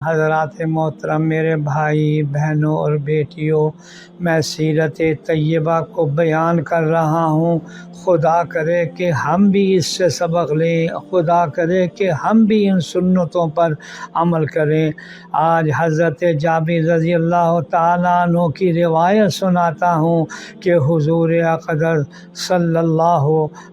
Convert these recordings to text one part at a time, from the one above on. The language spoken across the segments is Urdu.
حضرات محترم، میرے بھائی بہنوں اور بیٹیوں، میں سیرت طیبہ کو بیان کر رہا ہوں۔ خدا کرے کہ ہم بھی اس سے سبق لیں، خدا کرے کہ ہم بھی ان سنتوں پر عمل کریں۔ آج حضرت جابر رضی اللہ تعالیٰ عنہ کی روایت سناتا ہوں کہ حضور اقدس صلی اللہ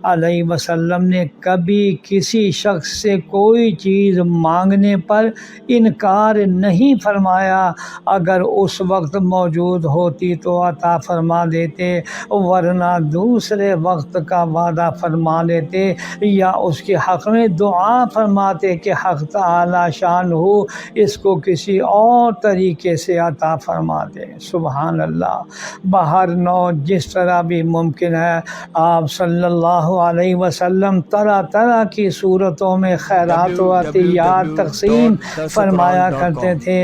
علیہ وسلم نے کبھی کسی شخص سے کوئی چیز مانگنے پر انکار نہیں فرمایا۔ اگر اس وقت موجود ہوتی تو عطا فرما دیتے، ورنہ دوسرے وقت کا وعدہ فرما لیتے یا اس کے حق میں دعا فرماتے کہ حق تعالی شان ہو اس کو کسی اور طریقے سے عطا فرما دے۔ سبحان اللہ۔ بہر نوع جس طرح بھی ممکن ہے، آپ صلی اللہ علیہ وسلم طرح طرح کی صورتوں میں خیرات و عطیات تقسیم فرمایا کرتے تھے،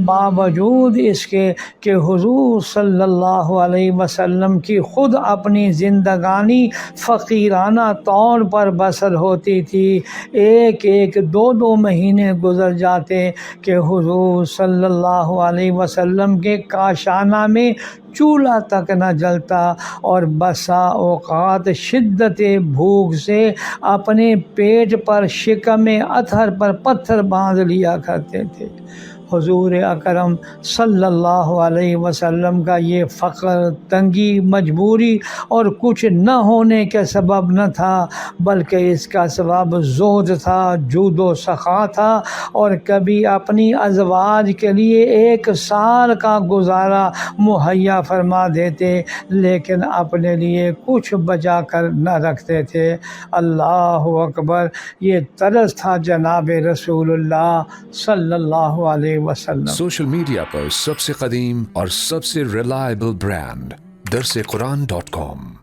باوجود اس کے کہ حضور صلی اللہ علیہ وسلم کی خود اپنی زندگانی فقیرانہ طور پر بسر ہوتی تھی۔ ایک دو مہینے گزر جاتے کہ حضور صلی اللہ علیہ وسلم کے کاشانہ میں چولہا تک نہ جلتا، اور بسا اوقات شدت بھوک سے اپنے پیٹ پر شکم اطہر پر پتھر باندھ لیا کرتے تھے۔ حضور اکرم صلی اللہ علیہ وسلم کا یہ فقر، تنگی، مجبوری اور کچھ نہ ہونے کے سبب نہ تھا، بلکہ اس کا سبب زہد تھا، جود و سخا تھا، اور کبھی اپنی ازواج کے لیے 1 سال کا گزارا مہیا فرما دیتے، لیکن اپنے لیے کچھ بچا کر نہ رکھتے تھے۔ اللہ اکبر! یہ طرز تھا جناب رسول اللہ صلی اللہ علیہ وسلم۔ سوشل میڈیا پر سب سے قدیم اور سب سے ریلائبل برانڈ درسقرآن.com